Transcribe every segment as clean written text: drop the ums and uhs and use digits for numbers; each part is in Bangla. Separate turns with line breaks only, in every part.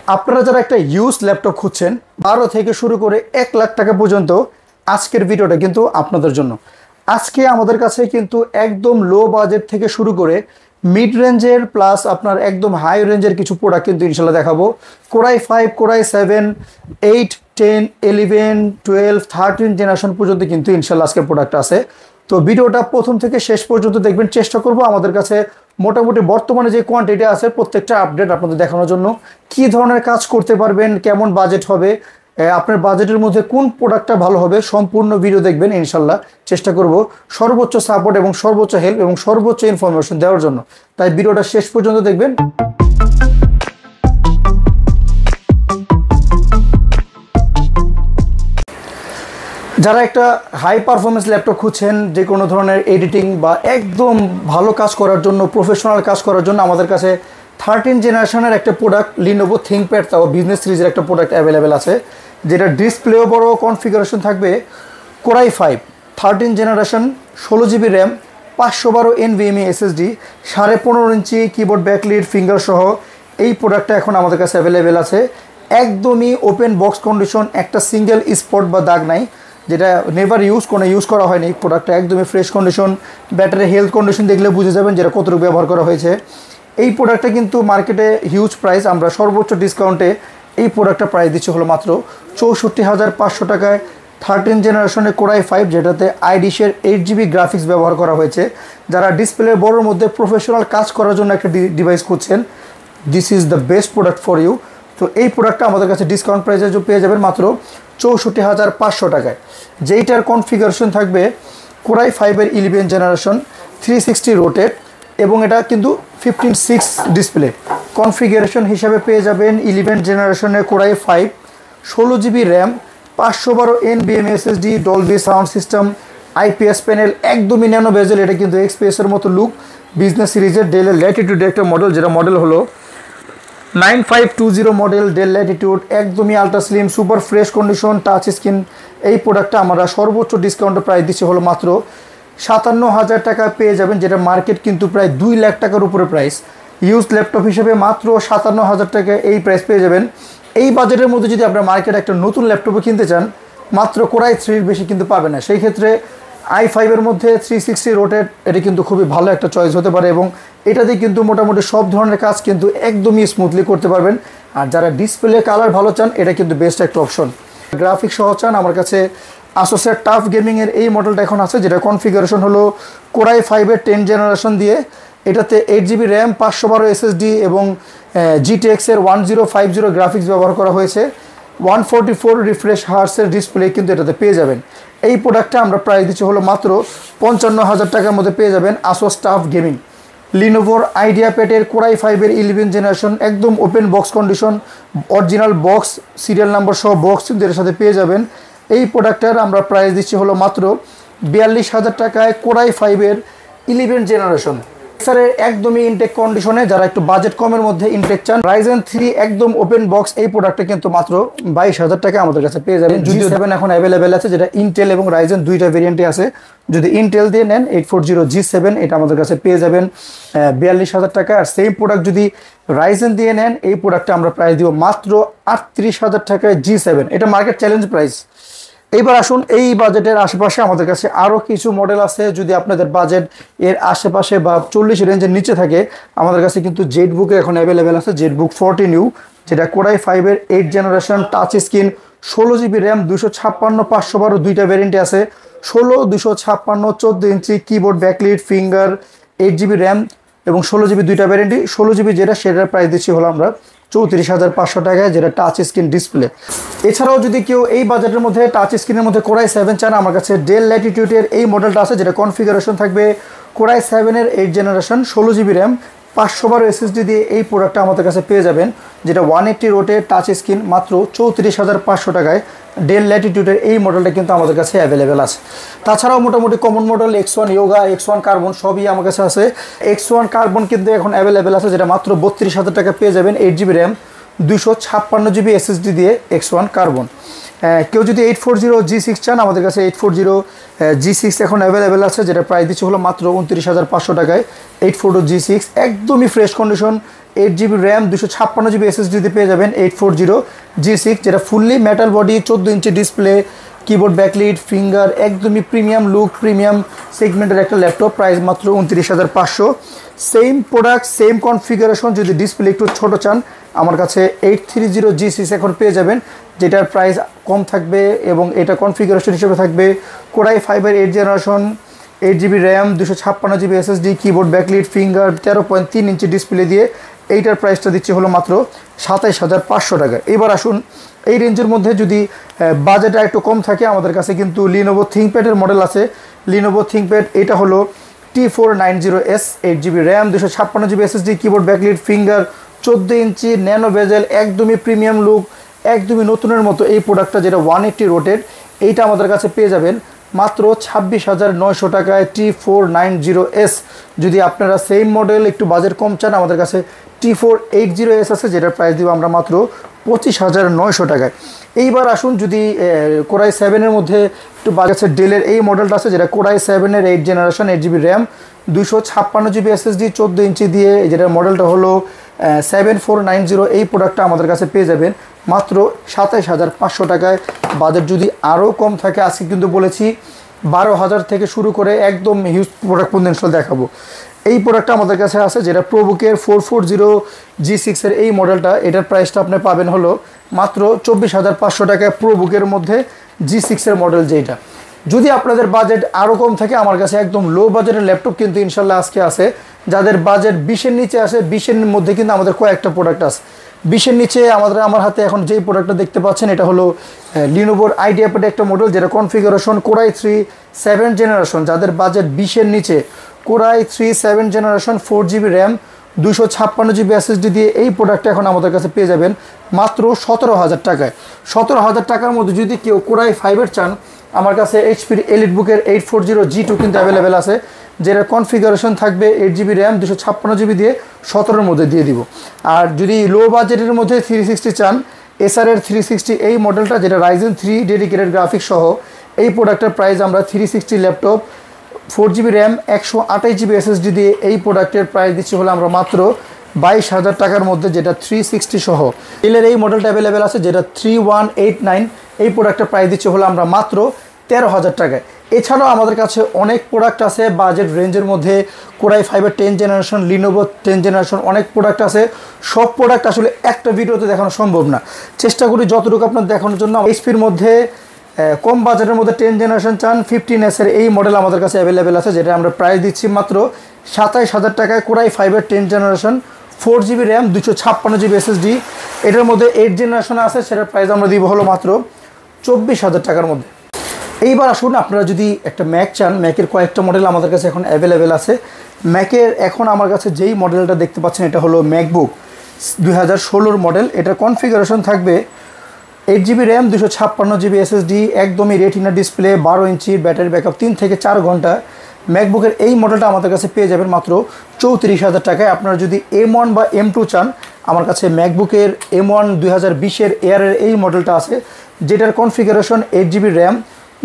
আপনারা যারা একটা ইউজ ল্যাপটপ খুঁজছেন 12 থেকে শুরু করে 1 লাখ টাকা পর্যন্ত আজকের ভিডিওটা কিন্তু আপনাদের জন্য। আজকে আমাদের কাছে কিন্তু একদম লো বাজেট থেকে শুরু করে মিড রেঞ্জের প্লাস আপনার একদম হাই রেঞ্জের কিছু প্রোডাক্ট কিন্তু ইনশাল্লাহ দেখাবো। কোরাই 5, কোরাই 7, 8, 10, 11, 12, 13 জেনারেশন পর্যন্ত কিন্তু ইনশাল্লাহ আজকের প্রোডাক্ট আছে। তো ভিডিওটা প্রথম থেকে শেষ পর্যন্ত দেখবেন। চেষ্টা করব আমাদের কাছে মোটামুটি বর্তমানে যে কোয়ান্টিটি আছে প্রত্যেকটা আপডেট আপনাদের দেখানোর জন্য। কি ধরনের কাজ করতে পারবেন, কেমন বাজেট হবে, আপনার বাজেটের মধ্যে কোন প্রোডাক্টটা ভালো হবে, সম্পূর্ণ ভিডিও দেখবেন ইনশাল্লাহ। চেষ্টা করব সর্বোচ্চ সাপোর্ট এবং সর্বোচ্চ হেল্প এবং সর্বোচ্চ ইনফরমেশন দেওয়ার জন্য। তাই ভিডিওটা শেষ পর্যন্ত দেখবেন। যারা একটা হাই পারফরমেন্স ল্যাপটপ খুঁজছেন, যে কোনো ধরনের এডিটিং বা একদম ভালো কাজ করার জন্য, প্রফেশনাল কাজ করার জন্য, আমাদের কাছে 13 জেনারেশনের একটা প্রোডাক্ট লিনোভো থিংকপ্যাড তাও বিজনেস সিরিজের একটা প্রোডাক্ট অ্যাভেলেবেল আছে, যেটা ডিসপ্লেও বড়, কনফিগারেশন থাকবে core i 5 13 generation, 16 GB RAM, 512 NVMe SSD, 15.5 ইঞ্চি কিবোর্ড ব্যাকলিট ফিঙ্গার সহ এই প্রোডাক্টটা এখন আমাদের কাছে অ্যাভেলেবেল আছে। একদমই ওপেন বক্স কন্ডিশন, একটা সিঙ্গেল স্পট বা দাগ নাই, যেটা নেভার ইউজ করা হয়নি। প্রোডাক্টটা একদমই fresh condition. Battery health condition দেখলে বুঝে যাবেন যেটা কতটুকু ব্যবহার করা হয়েছে। এই প্রোডাক্টটা কিন্তু মার্কেটে হিউজ প্রাইস, আমরা সর্বোচ্চ ডিসকাউন্টে এই প্রোডাক্টটা প্রাইস দিচ্ছি হলো মাত্র 64,500 টাকায়। 13 জেনারেশনের কোরাই 5, যেটাতে আইডিশের 8 জিবি গ্রাফিক্স ব্যবহার করা হয়েছে। যারা ডিসপ্লে বড়োর মধ্যে প্রফেশনাল কাজ করার জন্য একটা ডিভাইস খুঁজছেন, this is the best product for you. তো এই প্রোডাক্টটা আমাদের কাছে ডিসকাউন্ট প্রাইসে পেয়ে যাবেন মাত্র 64,500 টাকায়। যেইটার কনফিগারেশন থাকবে কোরাই 5-এর 11 জেনারেশন, 360 রোটেট, এবং এটা কিন্তু 15:6 ডিসপ্লে। কনফিগারেশন হিসাবে পেয়ে যাবেন 11 জেনারেশনের core i 5, 16 GB RAM, 512 NVMe SSD, Dolby sound system, IPS panel, একদমই ন্যানো বেজেল। এটা কিন্তু এক্সপিএসের মতো লুক। বিজনেস সিরিজের ডেলের ল্যাটিটিউডের একটা মডেল, যেটা মডেল হলো 9520 মডেল ডেল ল্যাটিটিউড, একদমই ultra slim, super fresh condition, touch screen. এই প্রোডাক্টটা আমরা সর্বোচ্চ ডিসকাউন্টের প্রাইস দিচ্ছি হলো মাত্র 57,000 টাকা পেয়ে যাবেন, যেটা মার্কেট কিন্তু প্রায় 2 লাখ টাকার উপরে প্রাইস। ইউজ ল্যাপটপ হিসেবে মাত্র 57,000 টাকা এই প্রাইস পেয়ে যাবেন। এই বাজেটের মধ্যে যদি আপনার মার্কেটে একটা নতুন ল্যাপটপও কিনতে চান, মাত্র কোরাই 3 বেশি কিন্তু পাবে না। সেই ক্ষেত্রে i5-এর মধ্যে 360 রোটেট, এটা কিন্তু খুবই ভালো একটা চয়েস হতে পারে, এবং এটাতে কিন্তু মোটামুটি সব ধরনের কাজ কিন্তু একদমই স্মুথলি করতে পারবেন। আর যারা ডিসপ্লে কালার ভালো চান, এটা কিন্তু বেস্ট একটা অপশন। গ্রাফিক্স সহ চান, আমার কাছে আসুসের টাফ গেমিংয়ের এই মডেলটা এখন আছে, যেটা কনফিগারেশন হলো কোরাই 5-এর 10 জেনারেশন দিয়ে। এটাতে 8 জিবি র্যাম, 512 SSD এবং GTX-এর 1050 গ্রাফিক্স ব্যবহার করা হয়েছে। 144 রিফ্রেশ হার্টসের ডিসপ্লে কিন্তু এটাতে পেয়ে যাবেন। এই প্রোডাক্টটা আমরা প্রাইস দিচ্ছি হলো মাত্র 55,000 টাকার মধ্যে পেয়ে যাবেন। আসুস টাফ গেমিং লিনোভোর আইডিয়াপ্যাডের কোরাই 5-এর 11 জেনারেশন, একদম open box condition, original box serial number সহ বক্স কিন্তু এর সাথে পেয়ে যাবেন। এই প্রোডাক্টটার আমরা প্রাইস দিচ্ছি হলো মাত্র 42,000 টাকায় কোরাই 5-এর 11 জেনারেশন। স্যারের একদমই ইনটেক কন্ডিশনে, যারা একটু বাজেট কমের মধ্যে ইনটেক চান, রাইজেন 3 একদম ওপেন বক্স এই প্রোডাক্টটা কিন্তু মাত্র 22,000 টাকা আমাদের কাছে পেয়ে যাবেন। G7 এখন অ্যাভেলেবেল আছে, যেটা ইন্টেল এবং রাইজেন দুইটা ভেরিয়েন্টে আছে। যদি ইন্টেল দিয়ে নেন 840 G7, এটা আমাদের কাছে পেয়ে যাবেন 42,000 টাকা। আর সেম প্রোডাক্ট যদি রাইজেন দিয়ে নেন, এই প্রোডাক্টটা আমরা প্রাইস দিব মাত্র 38,000 টাকায় G7। এটা মার্কেট চ্যালেঞ্জ প্রাইস। এইবার আসুন, এই বাজেটের আশেপাশে আমাদের কাছে আরও কিছু মডেল আছে। যদি আপনাদের বাজেট এর আশেপাশে বা 40 রেঞ্জের নিচে থাকে, আমাদের কাছে কিন্তু জেটবুকে এখন অ্যাভেলেবেল আছে। জেটবুক 14U, যেটা কোরাই 5-এর 8 generation, touch screen, 16 GB RAM, 256, 512 দুইটা ভ্যারিয়েন্টে আছে। 16, 256, 14 inch keyboard backlit finger, 8 GB RAM এবং 16 জিবি দুইটা ভ্যারিয়েন্টই। 16 জিবি যেটা, সেটার প্রাইস দিচ্ছি হলো আমরা 34,500 টাকায়, যেটা টাচ স্ক্রিন ডিসপ্লে। এছাড়াও যদি কেউ এই বাজেটের মধ্যে টাচ স্ক্রিনের মধ্যে কোরাই 7 চান, আমার কাছে ডেল ল্যাটিটিউডের এই মডেলটা আছে, যেটা কনফিগারেশন থাকবে কোরাই 7-এর 8 জেনারেশন, 16 জিবি র্যাম, 512 SSD দিয়ে এই প্রোডাক্টটা আমাদের কাছে পেয়ে যাবেন, যেটা 180 রোটের টাচ স্ক্রিন, মাত্র 34,500 টাকায়। ডেল ল্যাটিটিউডের এই মডেলটা কিন্তু আমাদের কাছে অ্যাভেলেবেল আছে। তাছাড়াও মোটামুটি common model X1 yoga, X1 carbon সবই আমার কাছে আছে। X1 কার্বন কিন্তু এখন অ্যাভেলেবেল আছে, যেটা মাত্র 32,000 টাকা পেয়ে যাবেন। 8 জিবি র্যাম, 256 জিবি SSD দিয়ে X1 কার্বন। কেউ যদি 840 G6 চান, আমাদের কাছে 840 G6 এখন অ্যাভেলেবেল আছে, যেটা প্রাইস দিচ্ছে হলো মাত্র 29,500 টাকায়। 840 G6 একদমই fresh condition, 8GB RAM 256GB SSD পেয়ে যাবেন 840G6, যেটা fully metal body, 14 inch display, keyboard backlit, finger, একদমই প্রিমিয়াম লুক, প্রিমিয়াম সেগমেন্টের একটা ল্যাপটপ। প্রাইস মাত্র 29,500। সেম প্রোডাক্ট, সেম কনফিগারেশন, যদি ডিসপ্লে একটু ছোট চান আমার কাছে 830G6 এখন পেয়ে যাবেন, যেটার প্রাইস কম থাকবে এবং এটা কনফিগারেশন হিসেবে থাকবে Core i5-এর 8th generation, 8GB RAM, 256GB SSD, keyboard backlit, finger, 13.3 inch display দিয়ে এইটার প্রাইসটা দিচ্ছে হলো মাত্র 27,500 টাকা। এবার আসুন এই রেঞ্জের মধ্যে যদি বাজেটটা একটু কম থাকে, আমাদের কাছে কিন্তু Lenovo ThinkPad-এর মডেল আছে। Lenovo ThinkPad এটা হলো T490S, 8GB RAM, 256GB SSD, keyboard backlit, finger, 14 ইঞ্চি ন্যানো বেজেল, একদমই প্রিমিয়াম লুক, একদমই নতুনের মতো এই প্রোডাক্টটা, যেটা 180 রোটেড, এইটা আমাদের কাছে পেয়ে যাবেন মাত্র 26,900 টাকায় T490S। যদি আপনারা সেম মডেল একটু বাজেট কম চান, আমাদের কাছে T480S আছে, যেটার প্রাইস দিব আমরা মাত্র 25,900 টাকায়। এইবার আসুন যদি Core i7-এর মধ্যে একটু বাজেটের ডেলের এই মডেলটা আছে, যেটা Core i7-এর 8th generation, 8GB RAM, 256GB SSD, 14 ইঞ্চি দিয়ে, যেটার মডেলটা হলো 7490। এই প্রোডাক্টটা আমাদের কাছে পেয়ে যাবেন মাত্র 27,500 টাকায়। বাজেট যদি আরও কম থাকে, আজকে কিন্তু বলেছি 12,000 থেকে শুরু করে একদম হিউজ প্রোডাক্ট পর্যন্ত দেখাবো। এই প্রোডাক্টটা আমাদের কাছে আছে, যেটা প্রোবুকের 440G6-এর এই মডেলটা, এটার প্রাইসটা আপনি পাবেন হলো মাত্র 24,500 টাকায় প্রোবুকের মধ্যে G6-এর মডেল যেটা। যদি আপনাদের বাজেট আরও কম থাকে, আমার কাছে একদম লো বাজেটের ল্যাপটপ কিন্তু ইনশাল্লাহ আজকে আছে। যাদের বাজেট 20-এর নিচে আসে, 20-এর মধ্যে কিন্তু আমাদের কয়েকটা প্রোডাক্ট আছে। 20-এর নিচে আমার হাতে এখন যেই প্রোডাক্টটা দেখতে পাচ্ছেন, এটা হলো Lenovo IdeaPad একটা মডেল, যেটা configuration Core i3 7th generation. যাদের বাজেট 20-এর নিচে, Core i3 7th generation, 4GB RAM, 256GB SSD দিয়ে এই প্রোডাক্টটা এখন আমাদের কাছে পেয়ে যাবেন মাত্র 17,000 টাকায়। 17,000 টাকার মধ্যে যদি কেউ Core i5-এর চান, আমার কাছে HP-র EliteBook-এর 840G2 কিন্তু অ্যাভেলেবেল আছে, যেটা কনফিগারেশন থাকবে 8GB র্যাম, 256GB দিয়ে 17-এর মধ্যে দিয়ে দিব। আর যদি লো বাজেটের মধ্যে 360 চান, Acer-এর 360 এই মডেলটা, যেটা Ryzen 3 ডেডিকেটেড গ্রাফিক্স সহ, এই প্রোডাক্টের প্রাইস আমরা 360 laptop, 4GB RAM, 128GB SSD দিয়ে এই প্রোডাক্টের প্রাইস দিচ্ছি হলো আমরা মাত্র 22,000 টাকার মধ্যে, যেটা 360 সহ। ডেলের এই মডেলটা অ্যাভেলেবেল আছে, যেটা 3189। এই প্রোডাক্টের প্রাইস দিচ্ছি হলো আমরা মাত্র 13,000 টাকায়। এছাড়াও আমাদের কাছে অনেক প্রোডাক্ট আছে বাজেট রেঞ্জের মধ্যে। Core i5-এর 10th generation, Lenovo 10th generation, অনেক প্রোডাক্ট আছে। সব প্রোডাক্ট আসলে একটা ভিডিওতে দেখানো সম্ভব না, চেষ্টা করি যতটুকু আপনার দেখানোর জন্য। HP-র মধ্যে কম বাজেটের মধ্যে 10th জেনারেশন চান, 15S-এর এই মডেল আমাদের কাছে অ্যাভেলেবেল আছে, যেটা আমরা প্রাইস দিচ্ছি মাত্র 27,000 টাকায়। Core i5-এর 10th generation, 4GB RAM, 256GB SSD, এটার মধ্যে 8th জেনারেশন আছে, সেটার প্রাইস আমরা দিব হলো মাত্র 24,000 টাকার মধ্যে। এইবার আসুন, আপনারা যদি একটা ম্যাক চান, ম্যাকের কয়েকটা মডেল আমাদের কাছে এখন অ্যাভেলেবেল আছে। ম্যাকের এখন আমার কাছে যেই মডেলটা দেখতে পাচ্ছেন, এটা হলো ম্যাকবুক 2016 মডেল। এটার কনফিগারেশন থাকবে 8GB র্যাম, 256GB SSD, একদমই রেটিনা ডিসপ্লে, 12 ইঞ্চির, ব্যাটারি ব্যাকআপ 3 থেকে 4 ঘন্টা। ম্যাকবুকের এই মডেলটা আমাদের কাছে পেয়ে যাবেন মাত্র 34,000 টাকায়। আপনারা যদি M1 বা M2 চান, আমার কাছে ম্যাকবুকের M1 2020-এর এয়ারের এই মডেলটা আছে, যেটার configuration 8GB RAM,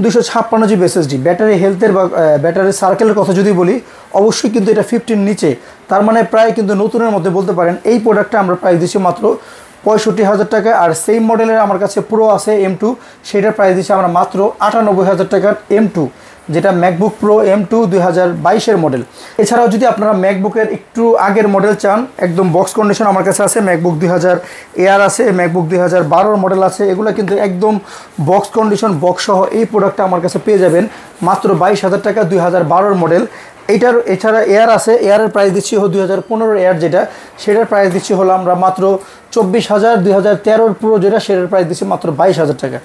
256GB SSD। Battery হেলথের বা ব্যাটারি সার্কেলের কথা যদি বলি, অবশ্যই কিন্তু এটা 50 নিচে, তার মানে প্রায় কিন্তু নতুনের মধ্যে বলতে পারেন। এই প্রোডাক্টটা আমরা প্রাইস দিচ্ছি মাত্র 65,000 টাকা। আর সেম মডেলের আমার কাছে প্রো আছে M2, সেটার প্রাইস দিচ্ছি আমরা মাত্র 98,000 টাকার M2, যেটা ম্যাকবুক প্রো M2 2022-এর মডেল। এছাড়াও যদি আপনারা ম্যাকবুকের একটু আগের মডেল চান, একদম বক্স কন্ডিশন আমার কাছে আছে। ম্যাকবুক 2000 এয়ার আছে, ম্যাকবুক 2012-এর মডেল আছে, এগুলো কিন্তু একদম বক্স কন্ডিশন, বক্স সহ এই প্রোডাক্টটা আমার কাছে পেয়ে যাবেন মাত্র 22,000 টাকা, 2012-এর মডেল। এইটার এছাড়া এয়ার আছে, এয়ারের প্রাইস দিচ্ছি হলো 2015 এয়ার, যেটা সেটার প্রাইস দিচ্ছি হলো আমরা মাত্র 24,000। 2013 প্রো যেটা, সেটার প্রাইস দিচ্ছি মাত্র 22,000 টাকা।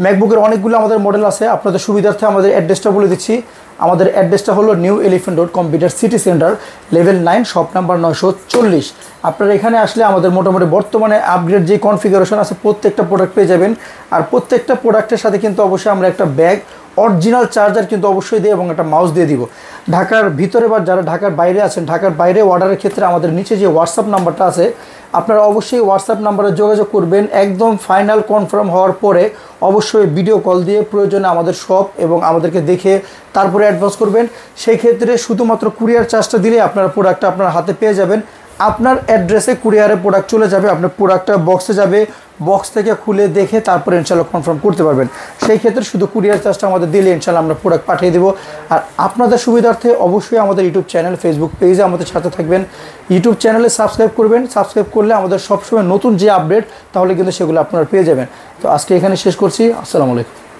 ম্যাকবুকের অনেকগুলো আমাদের মডেল আছে। আপনাদের সুবিধার্থে আমাদের অ্যাড্রেসটা বলে দিচ্ছি। আমাদের অ্যাড্রেসটা হলো new elephant road, computer city centre, level 9, shop number 940। আপনারা এখানে আসলে আমাদের মোটামুটি বর্তমানে আপগ্রেড যে কনফিগারেশন আছে, প্রত্যেকটা প্রোডাক্ট পেয়ে যাবেন। আর প্রত্যেকটা প্রোডাক্টের সাথে কিন্তু অবশ্যই আমরা একটা ব্যাগ, অরিজিনাল চার্জার কিন্তু অবশ্যই দিই এবং একটা মাউস দিয়ে দিব। ঢাকার ভিতরে বা যারা ঢাকার বাইরে আছেন, ঢাকার বাইরে অর্ডারের ক্ষেত্রে আমাদের নিচে যে হোয়াটসঅ্যাপ নাম্বারটা আছে, আপনারা অবশ্যই হোয়াটসঅ্যাপ নাম্বারে যোগাযোগ করবেন। একদম ফাইনাল কনফার্ম হওয়ার পরে অবশ্যই ভিডিও কল দিয়ে প্রয়োজনে আমাদের শপ এবং আমাদেরকে দেখে তারপরে অ্যাডভান্স করবেন। সেই ক্ষেত্রে শুধুমাত্র কুরিয়ার চার্জটা দিলে আপনারা প্রোডাক্টটা আপনার হাতে পেয়ে যাবেন। আপনার অ্যাড্রেসে কুরিয়ারে প্রোডাক্ট চলে যাবে, আপনার প্রোডাক্টটা বক্সে যাবে, বক্স থেকে খুলে দেখে তারপরে ইনশাল্লাহ কনফার্ম করতে পারবেন। সেই ক্ষেত্রে শুধু কুরিয়ার চার্জটা আমাদের দিলে ইনশাল্লাহ আমরা প্রোডাক্ট পাঠিয়ে দেবো। আর আপনাদের সুবিধার্থে অবশ্যই আমাদের ইউটিউব চ্যানেল, ফেসবুক পেজে আমাদের সাথে থাকবেন। ইউটিউব চ্যানেলে সাবস্ক্রাইব করবেন, সাবস্ক্রাইব করলে আমাদের সবসময় নতুন যে আপডেট তাহলে কিন্তু সেগুলো আপনারা পেয়ে যাবেন। তো আজকে এখানে শেষ করছি। আসসালামু আলাইকুম।